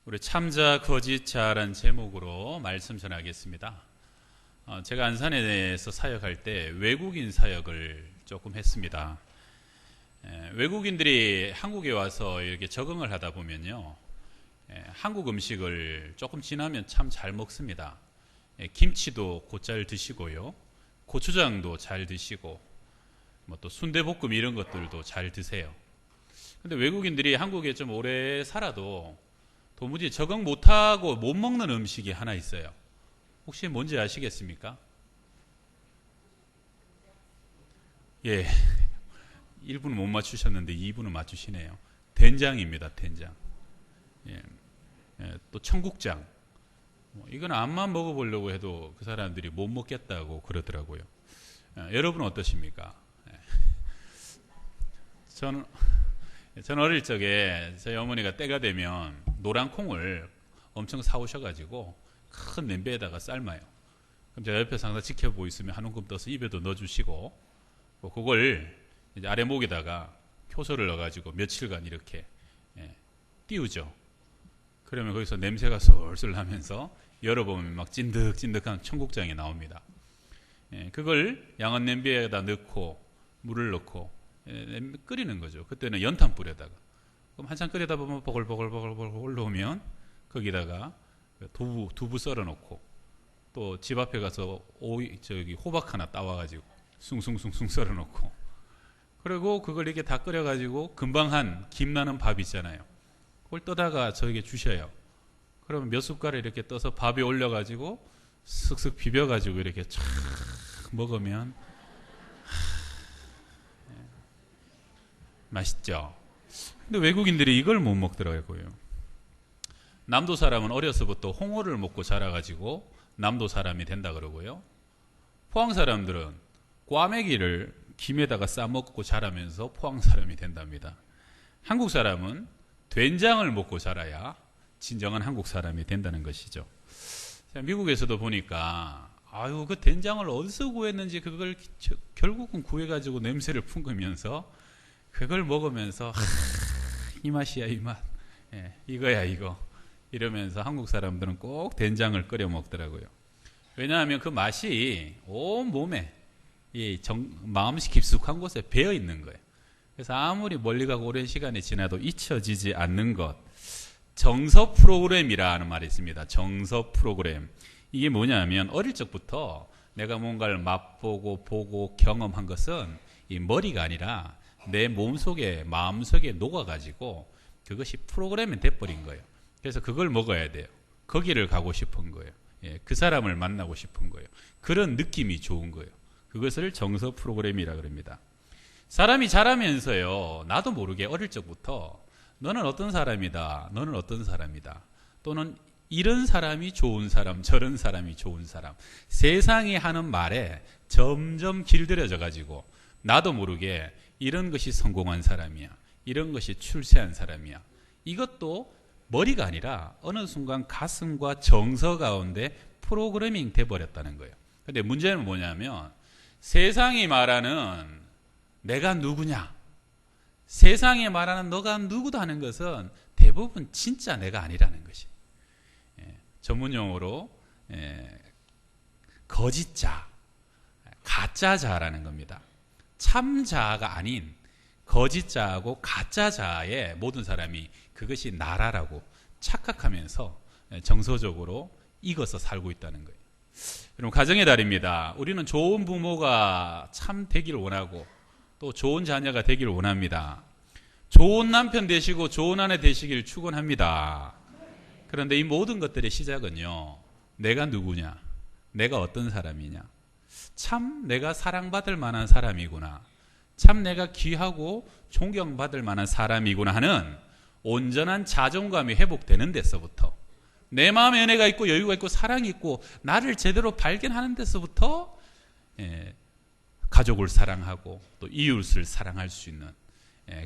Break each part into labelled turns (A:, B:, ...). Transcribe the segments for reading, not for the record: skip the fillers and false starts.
A: 우리 참자 거짓자라는 제목으로 말씀 전하겠습니다. 제가 안산에서 사역할 때 외국인 사역을 조금 했습니다. 외국인들이 한국에 와서 이렇게 적응을 하다 보면요, 한국 음식을 조금 지나면 참 잘 먹습니다. 김치도 곧잘 드시고요, 고추장도 잘 드시고, 뭐 또 순대볶음 이런 것들도 잘 드세요. 근데 외국인들이 한국에 좀 오래 살아도 도무지 적응 못하고 못 먹는 음식이 하나 있어요. 혹시 뭔지 아시겠습니까? 예, 1분은 못 맞추셨는데 2분은 맞추시네요. 된장입니다. 된장. 예, 또 청국장. 이건 암만 먹어보려고 해도 그 사람들이 못 먹겠다고 그러더라고요. 여러분은 어떠십니까? 저는 어릴 적에 저희 어머니가 때가 되면 노란 콩을 엄청 사오셔가지고 큰 냄비에다가 삶아요. 그럼 제가 옆에서 항상 지켜보고 있으면 한 움큼 떠서 입에도 넣어주시고, 그걸 이제 아래목에다가 효소를 넣어가지고 며칠간 이렇게 띄우죠. 그러면 거기서 냄새가 솔솔 나면서 열어보면 막 찐득찐득한 청국장이 나옵니다. 그걸 양은 냄비에다 넣고 물을 넣고 끓이는 거죠. 그때는 연탄 불에다가. 그럼 한참 끓이다 보면 보글보글 올라오면 거기다가 두부 썰어 놓고, 또 집 앞에 가서 호박 하나 따와가지고 숭숭숭숭 썰어 놓고, 그리고 그걸 이렇게 다 끓여가지고 금방 한 김 나는 밥 있잖아요. 그걸 떠다가 저에게 주셔요. 그러면 몇 숟가락 이렇게 떠서 밥에 올려가지고 슥슥 비벼가지고 이렇게 촥 먹으면 맛있죠. 근데 외국인들이 이걸 못 먹더라고요. 남도 사람은 어려서부터 홍어를 먹고 자라가지고 남도 사람이 된다 그러고요. 포항 사람들은 꽈배기를 김에다가 싸먹고 자라면서 포항 사람이 된답니다. 한국 사람은 된장을 먹고 자라야 진정한 한국 사람이 된다는 것이죠. 미국에서도 보니까 그 된장을 어디서 구했는지 그걸 결국은 구해가지고 냄새를 풍기면서 그걸 먹으면서 이 맛이야, 이 맛. 이거야, 이거. 이러면서 한국 사람들은 꼭 된장을 끓여 먹더라고요. 왜냐하면 그 맛이 온 몸에 마음씨 깊숙한 곳에 배어 있는 거예요. 그래서 아무리 멀리 가고 오랜 시간이 지나도 잊혀지지 않는 것. 정서 프로그램이라는 말이 있습니다. 정서 프로그램. 이게 뭐냐면 어릴 적부터 내가 뭔가를 맛보고 보고 경험한 것은 이 머리가 아니라 내 몸속에 마음속에 녹아가지고 그것이 프로그램이 돼버린 거예요. 그래서 그걸 먹어야 돼요. 거기를 가고 싶은 거예요. 그 사람을 만나고 싶은 거예요. 그런 느낌이 좋은 거예요. 그것을 정서 프로그램이라 그럽니다. 사람이 자라면서요, 나도 모르게 어릴 적부터 너는 어떤 사람이다, 너는 어떤 사람이다, 또는 이런 사람이 좋은 사람, 저런 사람이 좋은 사람, 세상이 하는 말에 점점 길들여져 가지고 나도 모르게 이런 것이 성공한 사람이야, 이런 것이 출세한 사람이야, 이것도 머리가 아니라 어느 순간 가슴과 정서 가운데 프로그래밍 돼버렸다는 거예요. 근데 문제는 뭐냐면 세상이 말하는 내가 누구냐, 세상이 말하는 너가 누구다 하는 것은 대부분 진짜 내가 아니라는 것이. 전문용어로 거짓자, 가짜자라는 겁니다. 참자가 아닌 거짓자하고 가짜자의 모든 사람이 그것이 나라라고 착각하면서 정서적으로 익어서 살고 있다는 거예요. 여러분, 가정의 달입니다. 우리는 좋은 부모가 참 되기를 원하고 또 좋은 자녀가 되기를 원합니다. 좋은 남편 되시고 좋은 아내 되시길 축원합니다. 그런데 이 모든 것들의 시작은요, 내가 누구냐, 내가 어떤 사람이냐, 참 내가 사랑받을 만한 사람이구나, 참 내가 귀하고 존경받을 만한 사람이구나 하는 온전한 자존감이 회복되는 데서부터, 내 마음에 은혜가 있고 여유가 있고 사랑이 있고 나를 제대로 발견하는 데서부터 가족을 사랑하고 또 이웃을 사랑할 수 있는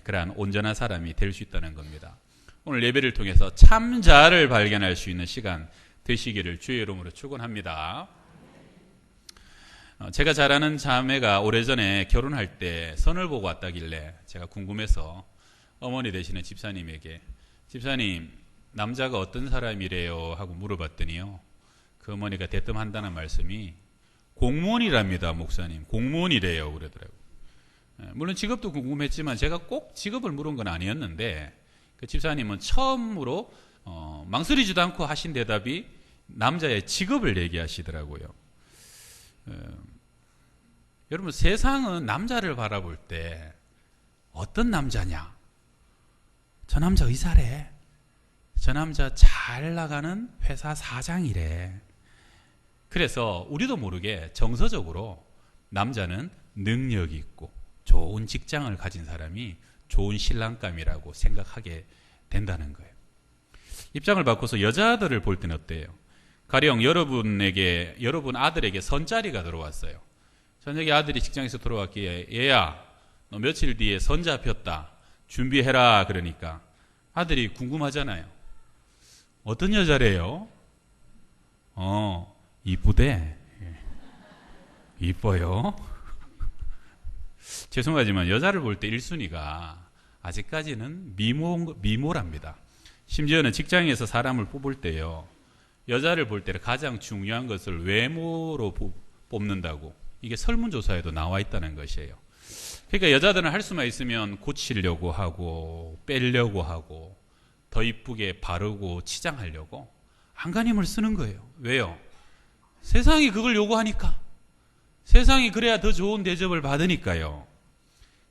A: 그러한 온전한 사람이 될 수 있다는 겁니다. 오늘 예배를 통해서 참자를 발견할 수 있는 시간 되시기를 주의 이름으로 축원합니다. 제가 잘 아는 자매가 오래전에 결혼할 때 선을 보고 왔다길래 제가 궁금해서 어머니 되시는 집사님에게, 집사님 남자가 어떤 사람이래요 하고 물어봤더니요, 그 어머니가 대뜸한다는 말씀이 공무원이랍니다. 목사님, 공무원이래요 그러더라고요. 물론 직업도 궁금했지만 제가 꼭 직업을 물은 건 아니었는데, 그 집사님은 처음으로 망설이지도 않고 하신 대답이 남자의 직업을 얘기하시더라고요. 여러분, 세상은 남자를 바라볼 때 어떤 남자냐? 저 남자 의사래. 저 남자 잘 나가는 회사 사장이래. 그래서 우리도 모르게 정서적으로 남자는 능력이 있고 좋은 직장을 가진 사람이 좋은 신랑감이라고 생각하게 된다는 거예요. 입장을 바꿔서 여자들을 볼 때는 어때요? 가령 여러분 아들에게 선자리가 들어왔어요. 저녁에 아들이 직장에서 들어왔기에, 얘야, 너 며칠 뒤에 선 잡혔다, 준비해라. 그러니까 아들이 궁금하잖아요. 어떤 여자래요? 이쁘대. 이뻐요. 죄송하지만 여자를 볼 때 1순위가 아직까지는 미모랍니다. 심지어는 직장에서 사람을 뽑을 때요, 여자를 볼 때 가장 중요한 것을 외모로 뽑는다고, 이게 설문조사에도 나와 있다는 것이에요. 그러니까 여자들은 할 수만 있으면 고치려고 하고 빼려고 하고 더 이쁘게 바르고 치장하려고 안간힘을 쓰는 거예요. 왜요? 세상이 그걸 요구하니까. 세상이 그래야 더 좋은 대접을 받으니까요.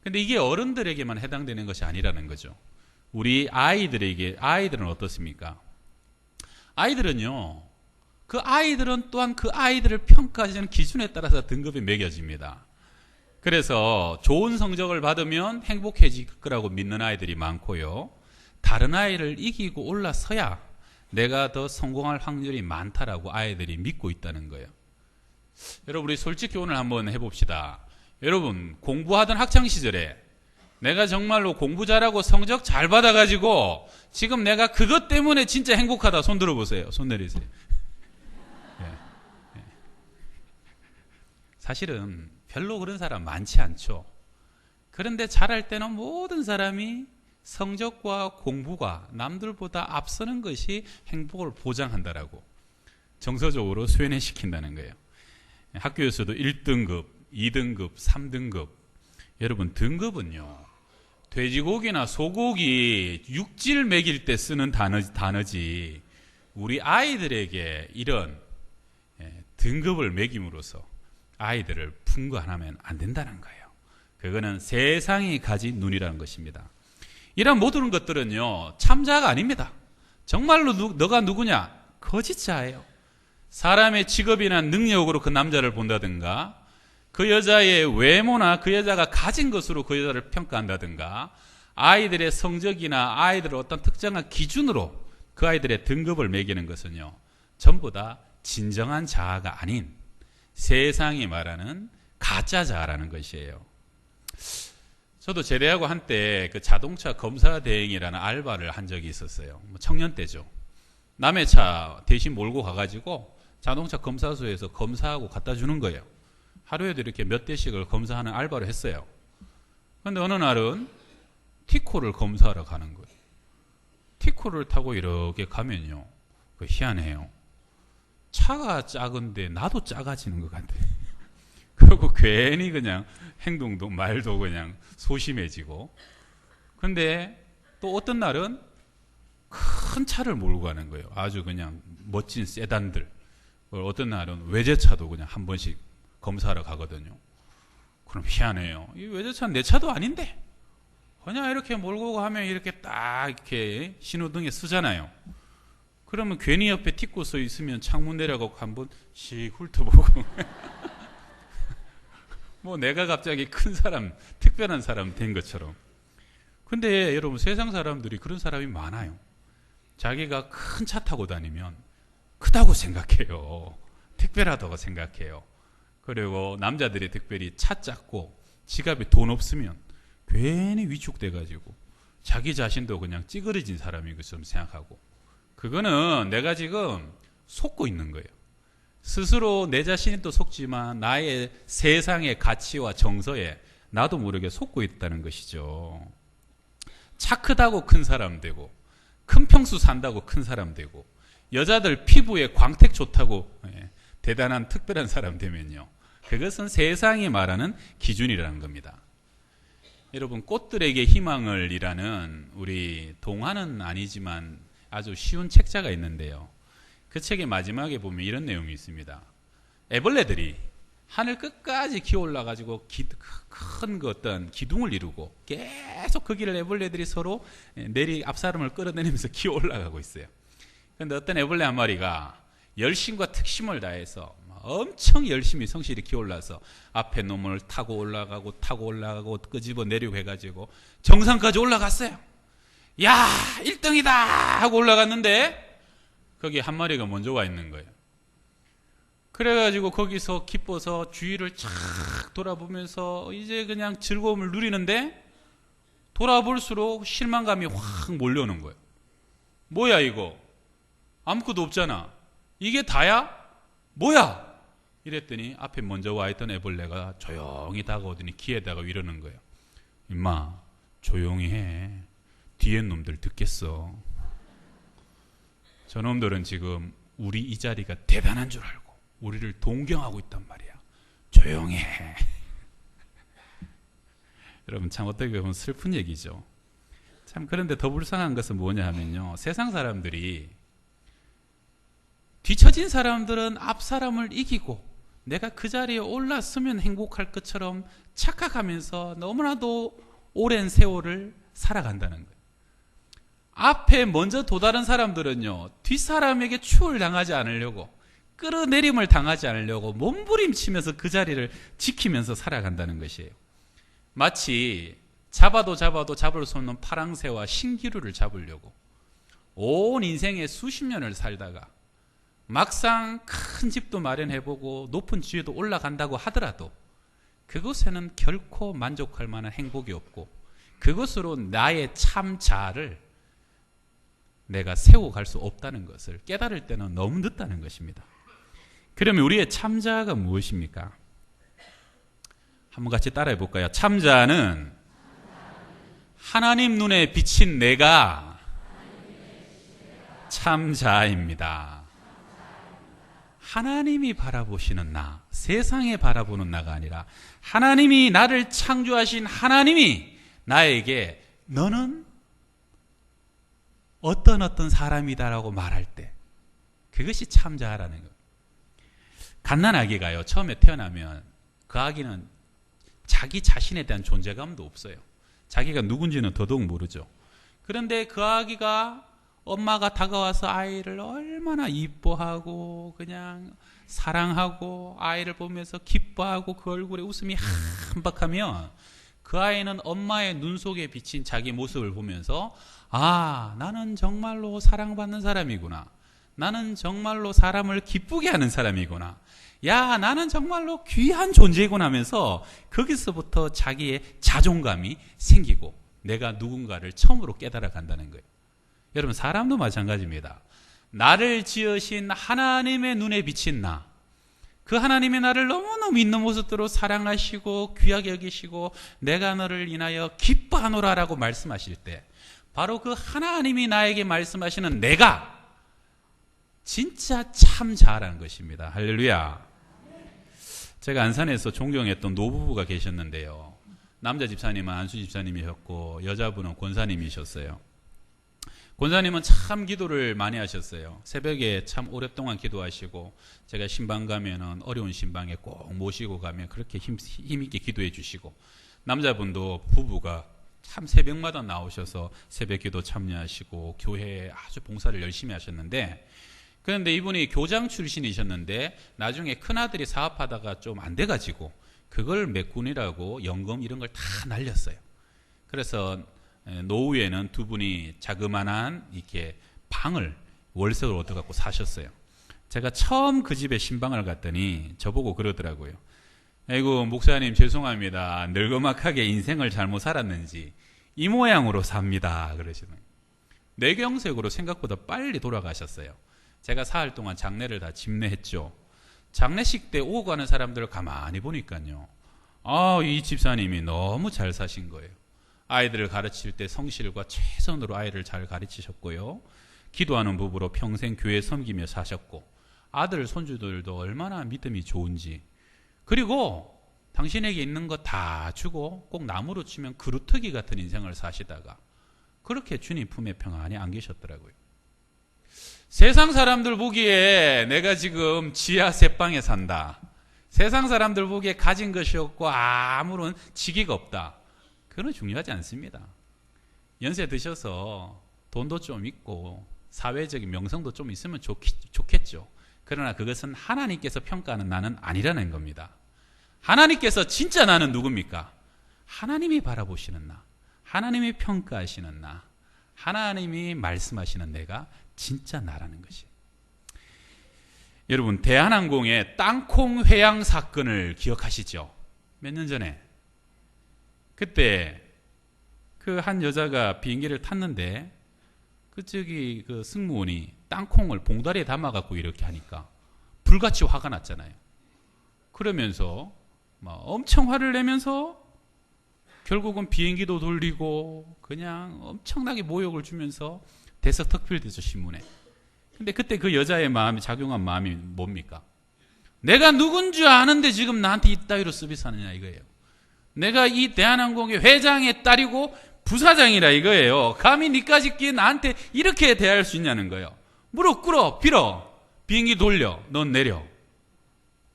A: 근데 이게 어른들에게만 해당되는 것이 아니라는 거죠. 우리 아이들은 어떻습니까? 아이들은요, 그 아이들은 또한 그 아이들을 평가하는 기준에 따라서 등급이 매겨집니다. 그래서 좋은 성적을 받으면 행복해질 거라고 믿는 아이들이 많고요, 다른 아이를 이기고 올라서야 내가 더 성공할 확률이 많다라고 아이들이 믿고 있다는 거예요. 여러분, 우리 솔직히 오늘 한번 해봅시다. 여러분, 공부하던 학창시절에 내가 정말로 공부 잘하고 성적 잘 받아가지고 지금 내가 그것 때문에 진짜 행복하다, 손 들어보세요. 손 내리세요. 사실은 별로 그런 사람 많지 않죠. 그런데 잘할 때는 모든 사람이 성적과 공부가 남들보다 앞서는 것이 행복을 보장한다라고 정서적으로 수연시킨다는 거예요. 학교에서도 1등급, 2등급, 3등급. 여러분, 등급은요, 돼지고기나 소고기 육질 먹일 때 쓰는 단어지, 우리 아이들에게 이런 등급을 매김으로써 아이들을 풍부하면 안 된다는 거예요. 그거는 세상이 가진 눈이라는 것입니다. 이런 모든 것들은요, 참자가 아닙니다. 정말로 너가 누구냐? 거짓자예요. 사람의 직업이나 능력으로 그 남자를 본다든가, 그 여자의 외모나 그 여자가 가진 것으로 그 여자를 평가한다든가, 아이들의 성적이나 아이들의 어떤 특정한 기준으로 그 아이들의 등급을 매기는 것은요, 전부 다 진정한 자아가 아닌 세상이 말하는 가짜 자아라는 것이에요. 저도 제대하고 한때 그 자동차 검사 대행이라는 알바를 한 적이 있었어요. 청년 때죠. 남의 차 대신 몰고 가가지고 자동차 검사소에서 검사하고 갖다 주는 거예요. 하루에도 이렇게 몇 대씩을 검사하는 알바를 했어요. 그런데 어느 날은 티코를 검사하러 가는 거예요. 티코를 타고 이렇게 가면요, 희한해요. 차가 작은데 나도 작아지는 것 같아. 그리고 괜히 그냥 행동도 말도 그냥 소심해지고. 근데 또 어떤 날은 큰 차를 몰고 가는 거예요. 아주 그냥 멋진 세단들. 어떤 날은 외제차도 그냥 한 번씩 검사하러 가거든요. 그럼 희한해요. 이 외제차는 내 차도 아닌데 그냥 이렇게 몰고 가면 이렇게 딱 이렇게 신호등에 쓰잖아요. 그러면 괜히 옆에 티코 서 있으면 창문 내려가고 한번 씩 훑어보고 뭐 내가 갑자기 큰 사람, 특별한 사람 된 것처럼. 근데 여러분, 세상 사람들이 그런 사람이 많아요. 자기가 큰 차 타고 다니면 크다고 생각해요. 특별하다고 생각해요. 그리고 남자들이 특별히 차 작고 지갑에 돈 없으면 괜히 위축돼가지고 자기 자신도 그냥 찌그러진 사람인 것처럼 생각하고, 그거는 내가 지금 속고 있는 거예요. 스스로 내 자신이 또 속지만 나의 세상의 가치와 정서에 나도 모르게 속고 있다는 것이죠. 차 크다고 큰 사람 되고, 큰 평수 산다고 큰 사람 되고, 여자들 피부에 광택 좋다고 대단한 특별한 사람 되면요, 그것은 세상이 말하는 기준이라는 겁니다. 여러분, 꽃들에게 희망을 이라는 우리 동화는 아니지만 아주 쉬운 책자가 있는데요, 그 책의 마지막에 보면 이런 내용이 있습니다. 애벌레들이 하늘 끝까지 기어올라가지고 큰 그 어떤 기둥을 이루고 계속 그 길을 애벌레들이 서로 앞사람을 끌어내리면서 기어올라가고 있어요. 그런데 어떤 애벌레 한 마리가 열심과 특심을 다해서 엄청 열심히 성실히 기어올라서 앞에 놈을 타고 올라가고 끄집어 내리고 해가지고 정상까지 올라갔어요. 야, 1등이다 하고 올라갔는데 거기 한 마리가 먼저 와 있는 거예요. 그래가지고 거기서 기뻐서 주위를 쫙 돌아보면서 이제 그냥 즐거움을 누리는데, 돌아볼수록 실망감이 확 몰려오는 거예요. 뭐야 이거, 아무것도 없잖아, 이게 다야? 뭐야? 이랬더니 앞에 먼저 와 있던 애벌레가 조용히 다가오더니 귀에다가 이러는 거예요. 임마, 조용히 해, 뒤엔 놈들 듣겠어. 저놈들은 지금 우리 이 자리가 대단한 줄 알고 우리를 동경하고 있단 말이야. 조용히 해. 여러분, 참 어떻게 보면 슬픈 얘기죠. 참, 그런데 더 불쌍한 것은 뭐냐 하면요, 세상 사람들이, 뒤처진 사람들은 앞 사람을 이기고 내가 그 자리에 올랐으면 행복할 것처럼 착각하면서 너무나도 오랜 세월을 살아간다는 거예요. 앞에 먼저 도달한 사람들은요, 뒷사람에게 추월 당하지 않으려고, 끌어내림을 당하지 않으려고 몸부림치면서 그 자리를 지키면서 살아간다는 것이에요. 마치 잡아도 잡을 수 없는 파랑새와 신기루를 잡으려고 온 인생에 수십 년을 살다가 막상 큰 집도 마련해보고 높은 지위도 올라간다고 하더라도 그것에는 결코 만족할 만한 행복이 없고, 그것으로 나의 참 자아를 내가 세워갈 수 없다는 것을 깨달을 때는 너무 늦다는 것입니다. 그러면 우리의 참자아가 무엇입니까? 한번 같이 따라해 볼까요? 참자아는 하나님 눈에 비친 내가 참자아입니다. 하나님이 바라보시는 나, 세상에 바라보는 나가 아니라 하나님이 나를 창조하신 하나님이 나에게 너는 어떤 사람이다라고 말할 때, 그것이 참자아라는 거예요. 갓난아기가요, 처음에 태어나면 그 아기는 자기 자신에 대한 존재감도 없어요. 자기가 누군지는 더더욱 모르죠. 그런데 그 아기가 엄마가 다가와서 아이를 얼마나 이뻐하고 그냥 사랑하고 아이를 보면서 기뻐하고 그 얼굴에 웃음이 한박하면 그 아이는 엄마의 눈 속에 비친 자기 모습을 보면서, 아, 나는 정말로 사랑받는 사람이구나, 나는 정말로 사람을 기쁘게 하는 사람이구나, 야, 나는 정말로 귀한 존재구나 하면서 거기서부터 자기의 자존감이 생기고 내가 누군가를 처음으로 깨달아 간다는 거예요. 여러분, 사람도 마찬가지입니다. 나를 지으신 하나님의 눈에 비친 나, 그 하나님이 나를 너무너무 있는 모습대로 사랑하시고 귀하게 여기시고 내가 너를 인하여 기뻐하노라라고 말씀하실 때, 바로 그 하나님이 나에게 말씀하시는 내가 진짜 참자아라는 것입니다. 할렐루야. 제가 안산에서 존경했던 노부부가 계셨는데요, 남자 집사님은 안수 집사님이셨고 여자분은 권사님이셨어요. 권사님은 참 기도를 많이 하셨어요. 새벽에 참 오랫동안 기도하시고, 제가 신방 가면은 어려운 신방에 꼭 모시고 가면 그렇게 힘있게 기도해 주시고, 남자분도 부부가 참 새벽마다 나오셔서 새벽 기도 참여하시고 교회에 아주 봉사를 열심히 하셨는데, 그런데 이분이 교장 출신이셨는데 나중에 큰아들이 사업하다가 좀 안 돼가지고 그걸 메꾼이라고 연금 이런 걸 다 날렸어요. 그래서 노후에는 두 분이 자그마한 이렇게 방을 월세로 얻어갖고 사셨어요. 제가 처음 그 집에 신방을 갔더니 저보고 그러더라고요. 아이고, 목사님 죄송합니다, 늙어막하게 인생을 잘못 살았는지 이 모양으로 삽니다, 그러시는 거예요. 뇌경색으로 생각보다 빨리 돌아가셨어요. 제가 사흘 동안 장례를 다 집례했죠. 장례식 때 오고 가는 사람들을 가만히 보니까요, 이 집사님이 너무 잘 사신 거예요. 아이들을 가르칠 때 성실과 최선으로 아이를 잘 가르치셨고요. 기도하는 부부로 평생 교회 섬기며 사셨고, 아들, 손주들도 얼마나 믿음이 좋은지. 그리고 당신에게 있는 거 다 주고 꼭 나무로 치면 그루터기 같은 인생을 사시다가 그렇게 주님 품에 평안히 안 계셨더라고요. 세상 사람들 보기에 내가 지금 지하 셋방에 산다. 세상 사람들 보기에 가진 것이 없고 아무런 직위가 없다. 그건 중요하지 않습니다. 연세 드셔서 돈도 좀 있고 사회적인 명성도 좀 있으면 좋겠죠. 그러나 그것은 하나님께서 평가하는 나는 아니라는 겁니다. 하나님께서 진짜 나는 누굽니까? 하나님이 바라보시는 나, 하나님이 평가하시는 나, 하나님이 말씀하시는 내가 진짜 나라는 것이. 여러분, 대한항공의 땅콩 회항 사건을 기억하시죠? 몇 년 전에 그때 그 한 여자가 비행기를 탔는데 그쪽이 그 승무원이 땅콩을 봉다리에 담아갖고 이렇게 하니까 불같이 화가 났잖아요. 그러면서 막 엄청 화를 내면서 결국은 비행기도 돌리고 그냥 엄청나게 모욕을 주면서 대서특필됐죠, 신문에. 근데 그때 그 여자의 마음이 작용한 마음이 뭡니까? 내가 누군 줄 아는데 지금 나한테 이따위로 서비스하느냐 이거예요. 내가 이 대한항공의 회장의 딸이고 부사장이라 이거예요. 감히 니까지 끼 나한테 이렇게 대할 수 있냐는 거예요. 무릎 꿇어, 빌어, 비행기 돌려, 넌 내려.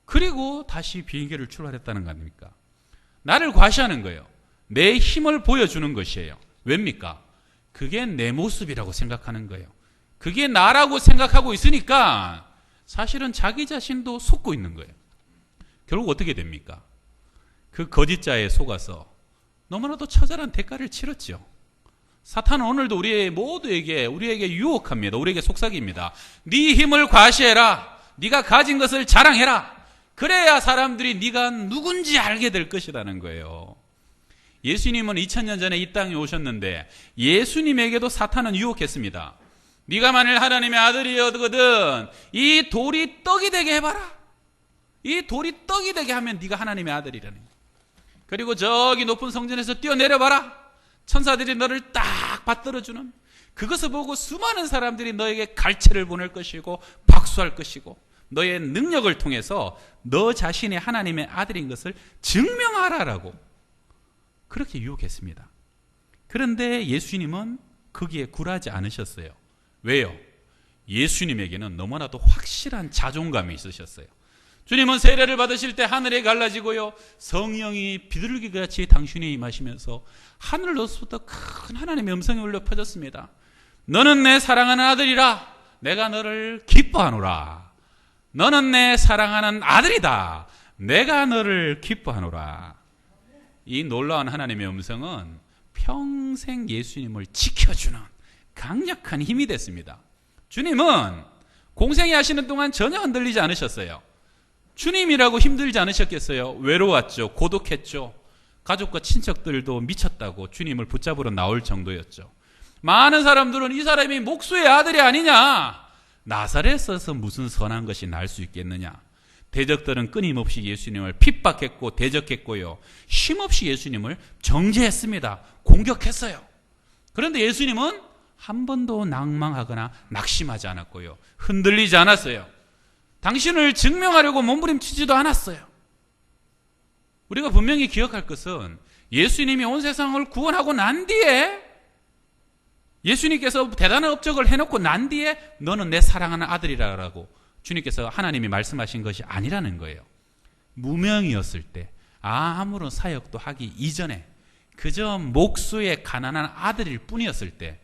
A: 그리고 다시 비행기를 출발했다는 거 아닙니까? 나를 과시하는 거예요. 내 힘을 보여주는 것이에요. 왜입니까? 그게 내 모습이라고 생각하는 거예요. 그게 나라고 생각하고 있으니까 사실은 자기 자신도 속고 있는 거예요. 결국 어떻게 됩니까? 그 거짓자에 속아서 너무나도 처절한 대가를 치렀죠. 사탄은 오늘도 우리에게 유혹합니다. 우리에게 속삭입니다. 네 힘을 과시해라. 네가 가진 것을 자랑해라. 그래야 사람들이 네가 누군지 알게 될 것이라는 거예요. 예수님은 2000년 전에 이 땅에 오셨는데 예수님에게도 사탄은 유혹했습니다. 네가 만일 하나님의 아들이거든 이 돌이 떡이 되게 해봐라. 이 돌이 떡이 되게 하면 네가 하나님의 아들이라는 거예요. 그리고 저기 높은 성전에서 뛰어내려봐라. 천사들이 너를 딱 받들어주는, 그것을 보고 수많은 사람들이 너에게 갈채를 보낼 것이고 박수할 것이고 너의 능력을 통해서 너 자신이 하나님의 아들인 것을 증명하라라고 그렇게 유혹했습니다. 그런데 예수님은 거기에 굴하지 않으셨어요. 왜요? 예수님에게는 너무나도 확실한 자존감이 있으셨어요. 주님은 세례를 받으실 때 하늘이 갈라지고요, 성령이 비둘기같이 당신이 임하시면서 하늘로부터 큰 하나님의 음성이 울려 퍼졌습니다. 너는 내 사랑하는 아들이라. 내가 너를 기뻐하노라. 너는 내 사랑하는 아들이다. 내가 너를 기뻐하노라. 이 놀라운 하나님의 음성은 평생 예수님을 지켜주는 강력한 힘이 됐습니다. 주님은 공생애 하시는 동안 전혀 흔들리지 않으셨어요. 주님이라고 힘들지 않으셨겠어요? 외로웠죠. 고독했죠. 가족과 친척들도 미쳤다고 주님을 붙잡으러 나올 정도였죠. 많은 사람들은 이 사람이 목수의 아들이 아니냐, 나사렛에서 무슨 선한 것이 날 수 있겠느냐. 대적들은 끊임없이 예수님을 핍박했고 대적했고요, 쉼없이 예수님을 정죄했습니다. 공격했어요. 그런데 예수님은 한 번도 낭망하거나 낙심하지 않았고요, 흔들리지 않았어요. 당신을 증명하려고 몸부림치지도 않았어요. 우리가 분명히 기억할 것은 예수님이 온 세상을 구원하고 난 뒤에, 예수님께서 대단한 업적을 해놓고 난 뒤에 너는 내 사랑하는 아들이라고 주님께서 하나님이 말씀하신 것이 아니라는 거예요. 무명이었을 때, 아무런 사역도 하기 이전에 그저 목수의 가난한 아들일 뿐이었을 때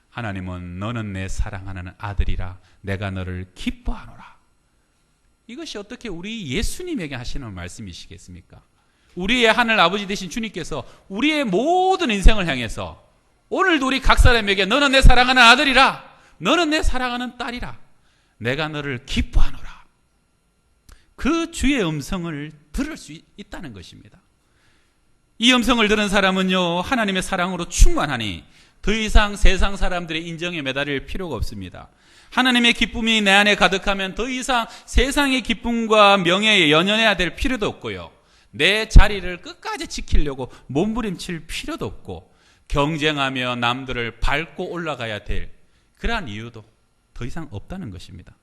A: 하나님은 너는 내 사랑하는 아들이라. 내가 너를 기뻐하노라. 이것이 어떻게 우리 예수님에게 하시는 말씀이시겠습니까? 우리의 하늘 아버지 되신 주님께서 우리의 모든 인생을 향해서 오늘도 우리 각 사람에게 너는 내 사랑하는 아들이라. 너는 내 사랑하는 딸이라. 내가 너를 기뻐하노라. 그 주의 음성을 들을 수 있다는 것입니다. 이 음성을 들은 사람은요, 하나님의 사랑으로 충만하니 더 이상 세상 사람들의 인정에 매달릴 필요가 없습니다. 하나님의 기쁨이 내 안에 가득하면 더 이상 세상의 기쁨과 명예에 연연해야 될 필요도 없고요, 내 자리를 끝까지 지키려고 몸부림칠 필요도 없고, 경쟁하며 남들을 밟고 올라가야 될 그러한 이유도 더 이상 없다는 것입니다.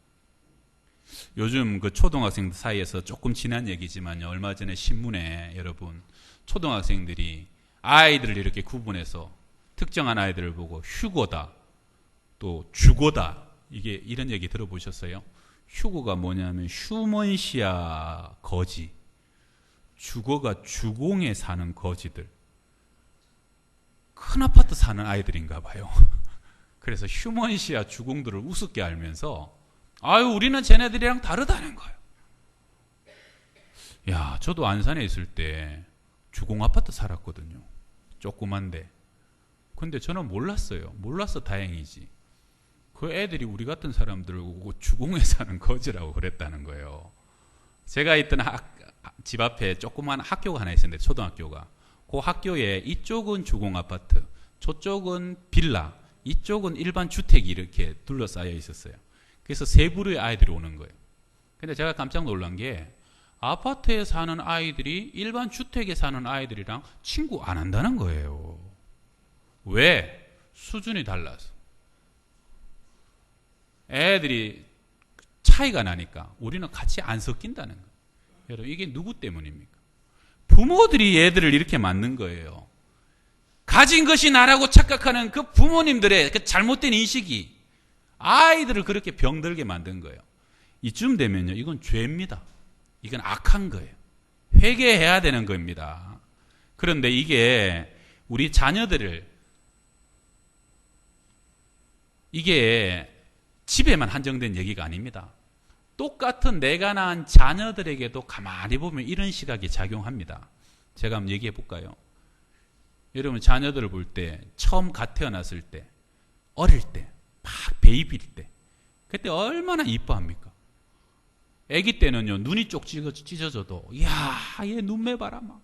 A: 요즘 그 초등학생들 사이에서 조금 지난 얘기지만요. 얼마 전에 신문에 여러분 초등학생들이 아이들을 이렇게 구분해서 특정한 아이들을 보고 휴거다, 또 주거다, 이게 이런 얘기 들어보셨어요? 휴거가 뭐냐면 휴먼시아 거지, 주거가 주공에 사는 거지들, 큰 아파트 사는 아이들인가 봐요. 그래서 휴먼시아 주공들을 우습게 알면서 아유 우리는 쟤네들이랑 다르다는 거예요. 야, 저도 안산에 있을 때 주공 아파트 살았거든요. 조그만데. 근데 저는 몰랐어요. 몰라서 다행이지. 그 애들이 우리 같은 사람들을 보고 주공에 사는 거지라고 그랬다는 거예요. 제가 있던 집 앞에 조그만 학교가 하나 있었는데, 초등학교가. 그 학교에 이쪽은 주공 아파트, 저쪽은 빌라, 이쪽은 일반 주택이 이렇게 둘러싸여 있었어요. 그래서 세 부류의 아이들이 오는 거예요. 근데 제가 깜짝 놀란 게 아파트에 사는 아이들이 일반 주택에 사는 아이들이랑 친구 안 한다는 거예요. 왜? 수준이 달라서. 애들이 차이가 나니까 우리는 같이 안 섞인다는 거예요. 여러분, 이게 누구 때문입니까? 부모들이 애들을 이렇게 만든 거예요. 가진 것이 나라고 착각하는 그 부모님들의 그 잘못된 인식이 아이들을 그렇게 병들게 만든 거예요. 이쯤 되면요, 이건 죄입니다. 이건 악한 거예요. 회개해야 되는 겁니다. 그런데 이게 우리 자녀들을, 이게 집에만 한정된 얘기가 아닙니다. 똑같은 내가 낳은 자녀들에게도 가만히 보면 이런 시각이 작용합니다. 제가 한번 얘기해 볼까요? 여러분, 자녀들을 볼 때, 처음 갓 태어났을 때, 어릴 때, 막 베이비일 때, 그때 얼마나 이뻐합니까? 아기 때는요, 눈이 쪽 찢어져도, 이야, 얘 눈매 봐라, 막.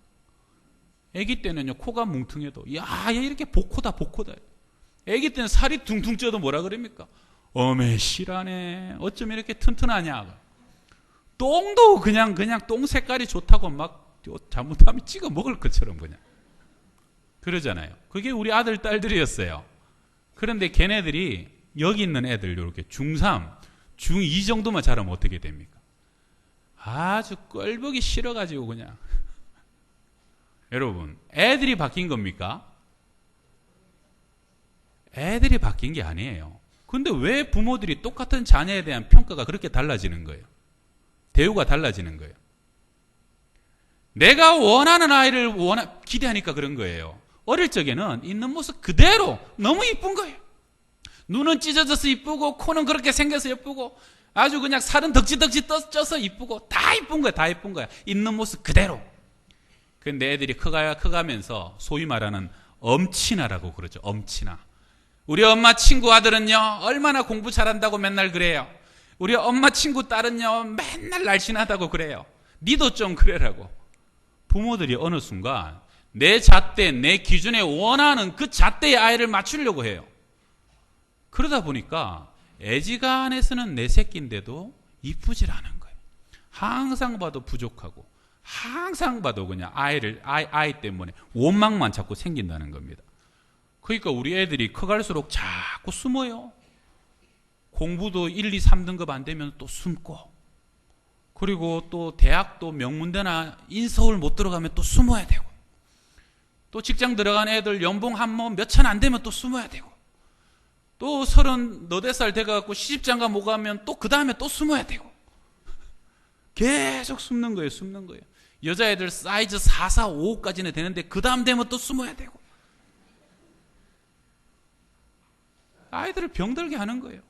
A: 아기 때는요, 코가 뭉퉁해도, 이야, 얘 이렇게 복코다, 복코다. 아기 때는 살이 둥둥 쪄도 뭐라 그럽니까? 어메, 실하네. 어쩜 이렇게 튼튼하냐. 똥도 그냥 똥 색깔이 좋다고 막 잘못하면 찍어 먹을 것처럼 그냥. 그러잖아요. 그게 우리 아들, 딸들이었어요. 그런데 걔네들이 여기 있는 애들, 이렇게 중3, 중2 정도만 자라면 어떻게 됩니까? 아주 꼴보기 싫어가지고 그냥. 여러분, 애들이 바뀐 겁니까? 애들이 바뀐 게 아니에요. 근데 왜 부모들이 똑같은 자녀에 대한 평가가 그렇게 달라지는 거예요? 대우가 달라지는 거예요. 내가 원하는 아이를 기대하니까 그런 거예요. 어릴 적에는 있는 모습 그대로 너무 이쁜 거예요. 눈은 찢어져서 이쁘고, 코는 그렇게 생겨서 예쁘고, 아주 그냥 살은 덕지덕지 쪄서 이쁘고, 다 이쁜 거야, 다 이쁜 거야. 있는 모습 그대로. 근데 애들이 커가면서 소위 말하는 엄친아라고 그러죠. 엄친아. 우리 엄마 친구 아들은요, 얼마나 공부 잘한다고 맨날 그래요. 우리 엄마 친구 딸은요, 맨날 날씬하다고 그래요. 니도 좀 그래라고. 부모들이 어느 순간 내 잣대, 내 기준에 원하는 그 잣대의 아이를 맞추려고 해요. 그러다 보니까 애지간해서는 내 새끼인데도 이쁘질 않은 거예요. 항상 봐도 부족하고, 항상 봐도 그냥 아이 때문에 원망만 자꾸 생긴다는 겁니다. 그러니까 우리 애들이 커갈수록 자꾸 숨어요. 공부도 1, 2, 3등급 안 되면 또 숨고, 그리고 또 대학도 명문대나 인서울 못 들어가면 또 숨어야 되고, 또 직장 들어간 애들 연봉 한 뭐 몇천 안 되면 또 숨어야 되고, 또 34살 돼가지고 시집장가 못 가면 또 그 다음에 또 숨어야 되고, 계속 숨는 거예요. 숨는 거예요. 여자애들 사이즈 4, 4, 5까지는 되는데 그 다음 되면 또 숨어야 되고. 아이들을 병들게 하는 거예요.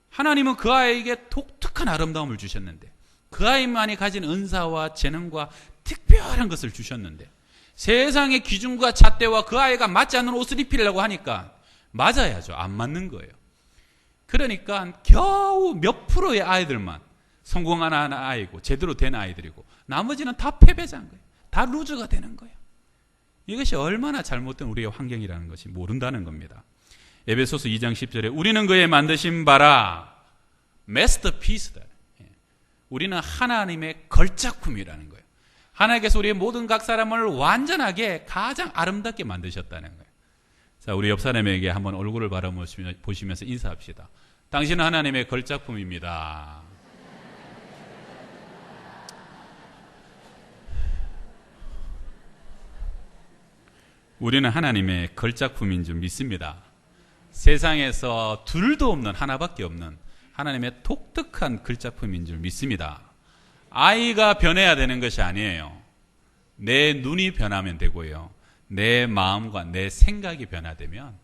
A: 하나님은 그 아이에게 독특한 아름다움을 주셨는데, 그 아이만이 가진 은사와 재능과 특별한 것을 주셨는데, 세상의 기준과 잣대와 그 아이가 맞지 않는 옷을 입히려고 하니까 맞아야죠. 안 맞는 거예요. 그러니까 겨우 몇 프로의 아이들만 성공하는 아이고 제대로 된 아이들이고, 나머지는 다 패배자인 거예요. 다 루저가 되는 거예요. 이것이 얼마나 잘못된 우리의 환경이라는 것이 모른다는 겁니다. 에베소서 2장 10절에 우리는 그의 만드신 바라, 마스터피스다. 우리는 하나님의 걸작품이라는 거예요. 하나님께서 우리의 모든 각 사람을 완전하게 가장 아름답게 만드셨다는 거예요. 자, 우리 옆 사람에게 한번 얼굴을 바라보시면서 인사합시다. 당신은 하나님의 걸작품입니다. 우리는 하나님의 걸작품인 줄 믿습니다. 세상에서 둘도 없는, 하나밖에 없는 하나님의 독특한 걸작품인 줄 믿습니다. 아이가 변해야 되는 것이 아니에요. 내 눈이 변하면 되고요. 내 마음과 내 생각이 변화되면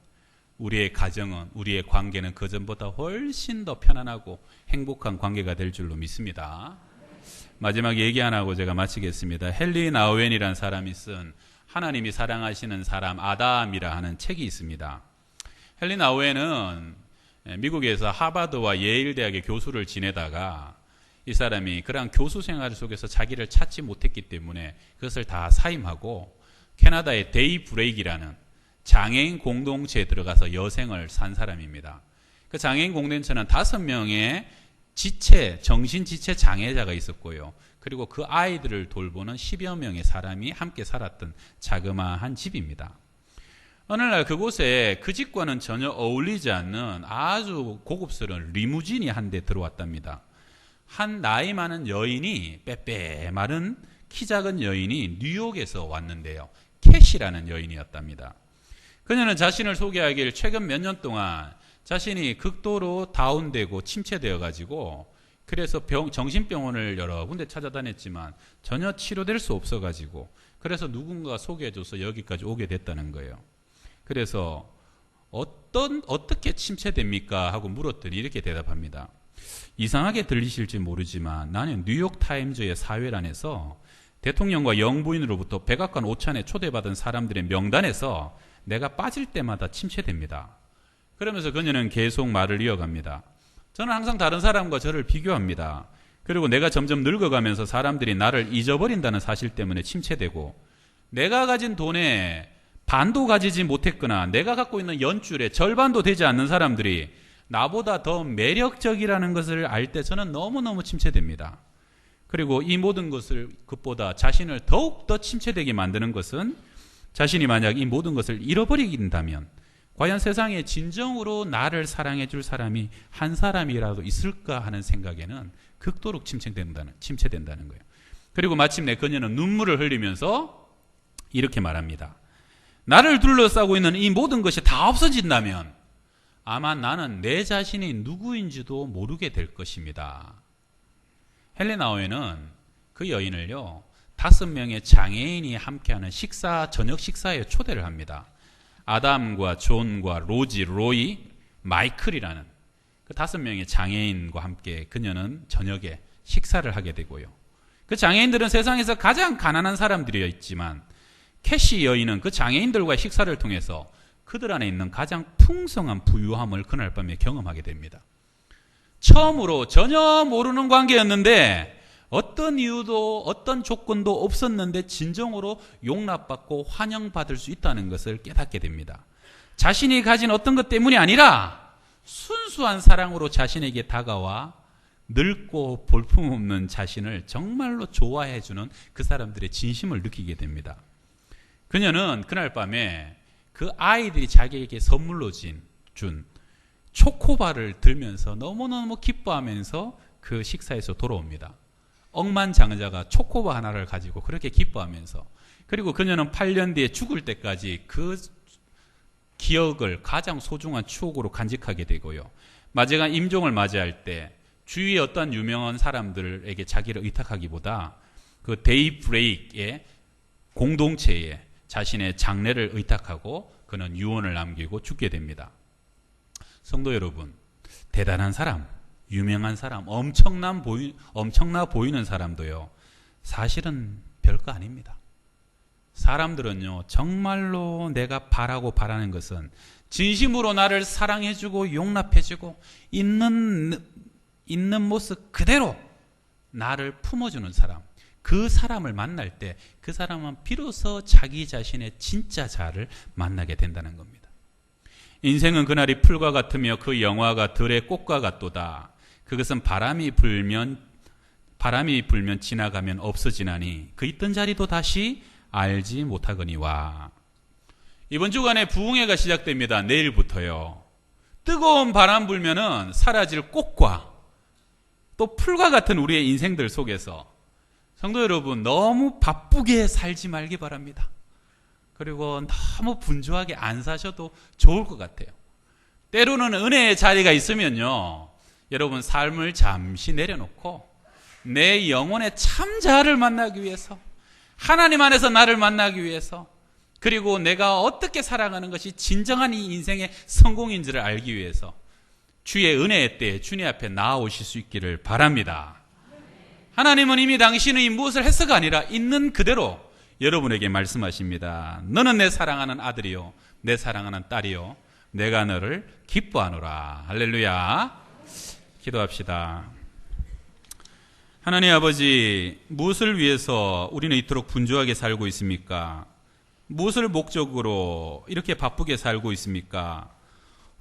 A: 우리의 가정은, 우리의 관계는 그전보다 훨씬 더 편안하고 행복한 관계가 될 줄로 믿습니다. 마지막 얘기 하나 하고 제가 마치겠습니다. 헨리 나우엔이라는 사람이 쓴 하나님이 사랑하시는 사람 아담이라 하는 책이 있습니다. 헨리 나우엔은 미국에서 하버드와 예일 대학의 교수를 지내다가 이 사람이 그러한 교수 생활 속에서 자기를 찾지 못했기 때문에 그것을 다 사임하고 캐나다의 데이 브레이크라는 장애인 공동체에 들어가서 여생을 산 사람입니다. 그 장애인 공동체는 5명의 정신지체 장애자가 있었고요. 그리고 그 아이들을 돌보는 10여 명의 사람이 함께 살았던 자그마한 집입니다. 어느 날 그곳에 그 집과는 전혀 어울리지 않는 아주 고급스러운 리무진이 한 대 들어왔답니다. 한 나이 많은 여인이, 빼빼 마른 키 작은 여인이 뉴욕에서 왔는데요. 캐시라는 여인이었답니다. 그녀는 자신을 소개하길 최근 몇 년 동안 자신이 극도로 다운되고 침체되어 가지고 그래서 정신병원을 여러 군데 찾아다녔지만 전혀 치료될 수 없어 가지고 그래서 누군가 소개해줘서 여기까지 오게 됐다는 거예요. 그래서 어떻게 침체됩니까? 하고 물었더니 이렇게 대답합니다. 이상하게 들리실지 모르지만 나는 뉴욕타임즈의 사회란에서 대통령과 영부인으로부터 백악관 오찬에 초대받은 사람들의 명단에서 내가 빠질 때마다 침체됩니다. 그러면서 그녀는 계속 말을 이어갑니다. 저는 항상 다른 사람과 저를 비교합니다. 그리고 내가 점점 늙어가면서 사람들이 나를 잊어버린다는 사실 때문에 침체되고 내가 가진 돈에 반도 가지지 못했거나 내가 갖고 있는 연줄의 절반도 되지 않는 사람들이 나보다 더 매력적이라는 것을 알 때 저는 너무너무 침체됩니다. 그리고 이 모든 것을 그보다 자신을 더욱더 침체되게 만드는 것은 자신이 만약 이 모든 것을 잃어버리긴다면 과연 세상에 진정으로 나를 사랑해 줄 사람이 한 사람이라도 있을까 하는 생각에는 극도로 침체된다는 거예요. 그리고 마침내 그녀는 눈물을 흘리면서 이렇게 말합니다. 나를 둘러싸고 있는 이 모든 것이 다 없어진다면 아마 나는 내 자신이 누구인지도 모르게 될 것입니다. 헨리 나우엔은 그 여인을요 5명의 장애인이 함께하는 저녁 식사에 초대를 합니다. 아담과 존과 로지, 로이, 마이클이라는 그 5명의 장애인과 함께 그녀는 저녁에 식사를 하게 되고요. 그 장애인들은 세상에서 가장 가난한 사람들이었지만 캐시 여인은 그 장애인들과의 식사를 통해서 그들 안에 있는 가장 풍성한 부유함을 그날 밤에 경험하게 됩니다. 처음으로 전혀 모르는 관계였는데 어떤 이유도 어떤 조건도 없었는데 진정으로 용납받고 환영받을 수 있다는 것을 깨닫게 됩니다. 자신이 가진 어떤 것 때문이 아니라 순수한 사랑으로 자신에게 다가와 늙고 볼품없는 자신을 정말로 좋아해주는 그 사람들의 진심을 느끼게 됩니다. 그녀는 그날 밤에 그 아이들이 자기에게 선물로 준 초코바를 들면서 너무너무 기뻐하면서 그 식사에서 돌아옵니다. 억만장자가 초코바 하나를 가지고 그렇게 기뻐하면서, 그리고 그녀는 8년 뒤에 죽을 때까지 그 기억을 가장 소중한 추억으로 간직하게 되고요. 마지막 임종을 맞이할 때 주위의 어떤 유명한 사람들에게 자기를 의탁하기보다 그 데이 브레이크의 공동체에 자신의 장례를 의탁하고 그는 유언을 남기고 죽게 됩니다. 성도 여러분, 대단한 사람, 유명한 사람, 엄청나 보이는 사람도요, 사실은 별거 아닙니다. 사람들은요, 정말로 내가 바라는 것은 진심으로 나를 사랑해주고 용납해주고 있는 모습 그대로 나를 품어주는 사람, 그 사람을 만날 때 그 사람은 비로소 자기 자신의 진짜 자아를 만나게 된다는 겁니다. 인생은 그날이 풀과 같으며 그 영화가 들의 꽃과 같도다. 그것은 바람이 불면 지나가면 없어지나니 그 있던 자리도 다시 알지 못하거니와. 이번 주간에 부흥회가 시작됩니다. 내일부터요. 뜨거운 바람 불면은 사라질 꽃과 또 풀과 같은 우리의 인생들 속에서 성도 여러분, 너무 바쁘게 살지 말기 바랍니다. 그리고 너무 분주하게 안 사셔도 좋을 것 같아요. 때로는 은혜의 자리가 있으면요, 여러분 삶을 잠시 내려놓고 내 영혼의 참자를 만나기 위해서, 하나님 안에서 나를 만나기 위해서, 그리고 내가 어떻게 살아가는 것이 진정한 이 인생의 성공인지를 알기 위해서 주의 은혜의 때에 주님 앞에 나아오실 수 있기를 바랍니다. 하나님은 이미 당신의 무엇을 해서가 아니라 있는 그대로 여러분에게 말씀하십니다. 너는 내 사랑하는 아들이요, 내 사랑하는 딸이요, 내가 너를 기뻐하노라. 할렐루야. 기도합시다. 하나님 아버지, 무엇을 위해서 우리는 이토록 분주하게 살고 있습니까? 무엇을 목적으로 이렇게 바쁘게 살고 있습니까?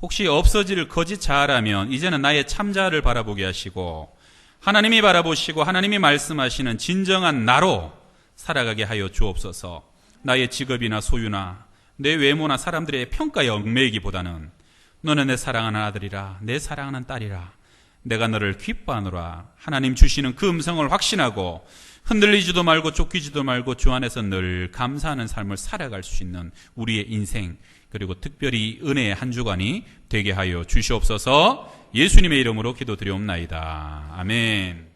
A: 혹시 없어질 거짓 자아라면 이제는 나의 참자를 바라보게 하시고 하나님이 바라보시고 하나님이 말씀하시는 진정한 나로 살아가게 하여 주옵소서. 나의 직업이나 소유나 내 외모나 사람들의 평가에 얽매이기보다는 너는 내 사랑하는 아들이라, 내 사랑하는 딸이라, 내가 너를 기뻐하노라. 하나님 주시는 그 음성을 확신하고 흔들리지도 말고 쫓기지도 말고 주 안에서 늘 감사하는 삶을 살아갈 수 있는 우리의 인생, 그리고 특별히 은혜의 한 주간이 되게 하여 주시옵소서. 예수님의 이름으로 기도드리옵나이다. 아멘.